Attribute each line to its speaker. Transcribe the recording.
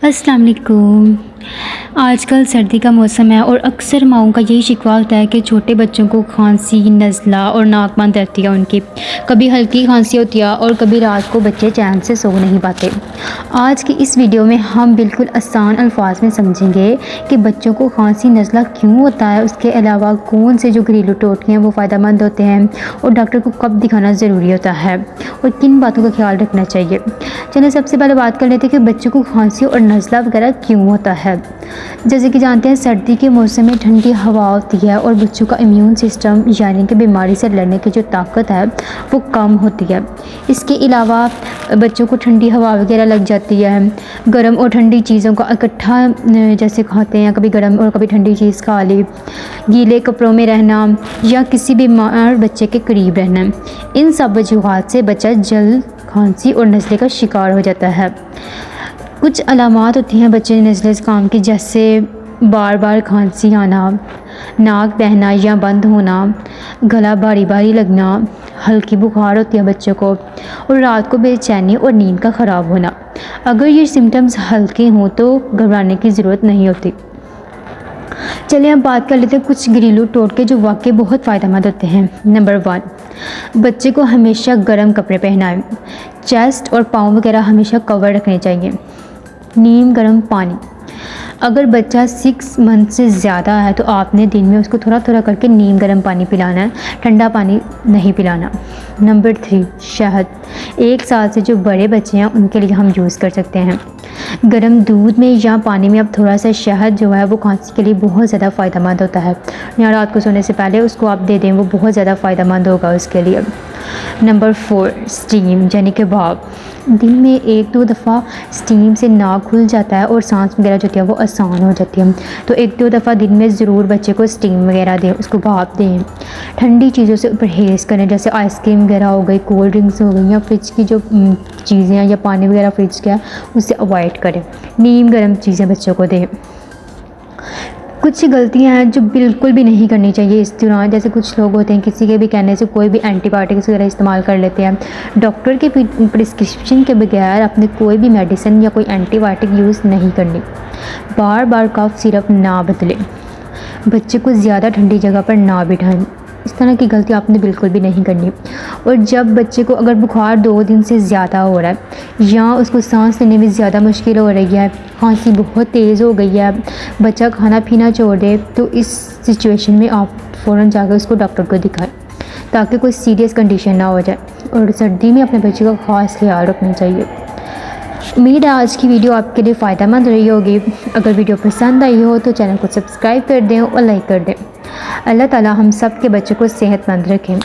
Speaker 1: अस्सलाम वालेकुम। आजकल सर्दी का मौसम है और अक्सर माँओं का यही शिकवा होता है कि छोटे बच्चों को खांसी, नज़ला और नाक बंद रहती है उनकी। कभी हल्की खांसी होती है और कभी रात को बच्चे चैन से सो नहीं पाते। आज की इस वीडियो में हम बिल्कुल आसान अल्फाज में समझेंगे कि बच्चों को खांसी, नज़ला क्यों होता है, उसके अलावा कौन से जो घरेलू टोटके हैं वो फ़ायदेमंद होते हैं और डॉक्टर को कब दिखाना ज़रूरी होता है और किन बातों का ख्याल रखना चाहिए। चलिए सबसे पहले बात कर लेते हैं कि बच्चों को खांसी और नज़ला वगैरह क्यों होता है। जैसे कि जानते हैं सर्दी के मौसम में ठंडी हवा होती है और बच्चों का इम्यून सिस्टम यानी कि बीमारी से लड़ने की जो ताकत है वो कम होती है। इसके अलावा बच्चों को ठंडी हवा वगैरह लग जाती है। गर्म और ठंडी चीज़ों का इकट्ठा जैसे खाते हैं, कभी गर्म और कभी ठंडी चीज़ खा ली, गीले कपड़ों में रहना या किसी बीमार बच्चे के करीब रहना, इन सब वजूहात से बच्चा जल्द खांसी और नज़ले का शिकार हो जाता है। कुछ अलामात होती हैं बच्चे नज़ले ज़ुकाम की, जैसे बार बार खांसी आना, नाक बहना या बंद होना, गला भारी भारी लगना, हल्की बुखार होती है बच्चों को और रात को बेचैनी और नींद का ख़राब होना। अगर ये सिम्टम्स हल्के हों तो घबराने की ज़रूरत नहीं होती। चलिए अब बात कर लेते हैं कुछ घरेलू टोटके जो वाकई बहुत फ़ायदेमंद होते हैं। नंबर 1, बच्चे को हमेशा गर्म कपड़े पहनाएं। चेस्ट और पाँव वगैरह हमेशा कवर रखने चाहिए। नीम गर्म पानी, अगर बच्चा 6 मंथ से ज़्यादा है तो आपने दिन में उसको थोड़ा थोड़ा करके नीम गर्म पानी पिलाना है, ठंडा पानी नहीं पिलाना। नंबर 3, शहद। 1 साल से जो बड़े बच्चे हैं उनके लिए हम यूज़ कर सकते हैं। गर्म दूध में या पानी में अब थोड़ा सा शहद जो है वो खांसी के लिए बहुत ज़्यादा फ़ायदेमंद होता है, या रात को सोने से पहले उसको आप दे दें, वो बहुत ज़्यादा फ़ायदेमंद होगा उसके लिए। नंबर 4, स्टीम यानी कि भाप। दिन में 1-2 दफ़ा स्टीम से नाक खुल जाता है और सांस वगैरह जो होती है वो आसान हो जाती है, तो 1-2 दफ़ा दिन में ज़रूर बच्चे को स्टीम वगैरह दें, उसको भाप दें। ठंडी चीज़ों से परहेज़ करें, जैसे आइसक्रीम वगैरह हो गई, कोल्ड ड्रिंक्स हो गई, या फ्रिज की जो चीज़ें हैं या पानी वगैरह फ्रिज का उससे अवॉइड करें। नीम गर्म चीज़ें बच्चों को दें। कुछ गलतियां हैं जो बिल्कुल भी नहीं करनी चाहिए इस दौरान, जैसे कुछ लोग होते हैं किसी के भी कहने से कोई भी एंटीबायोटिक्स वगैरह इस्तेमाल कर लेते हैं। डॉक्टर के प्रिस्क्रिप्शन के बगैर अपने कोई भी मेडिसिन या कोई एंटीबायोटिक यूज़ नहीं करनी। बार बार कफ सिरप ना बदलें। बच्चे को ज़्यादा ठंडी जगह पर ना बिठाएं। इस तरह की गलती आपने बिल्कुल भी नहीं करनी। और जब बच्चे को अगर बुखार 2 दिन से ज़्यादा हो रहा है या उसको सांस लेने में ज़्यादा मुश्किल हो रही है, खांसी बहुत तेज़ हो गई है, बच्चा खाना पीना छोड़ दे, तो इस सिचुएशन में आप फ़ौरन जाकर उसको डॉक्टर को दिखाएं ताकि कोई सीरियस कंडीशन ना हो जाए। और सर्दी में अपने बच्चे का ख़ास ख्याल रखना चाहिए। उम्मीद है आज की वीडियो आपके लिए फ़ायदेमंद रही होगी। अगर वीडियो पसंद आई हो तो चैनल को सब्सक्राइब कर दें और लाइक कर दें। अल्लाह ताला हम सब के बच्चों को सेहतमंद रखें।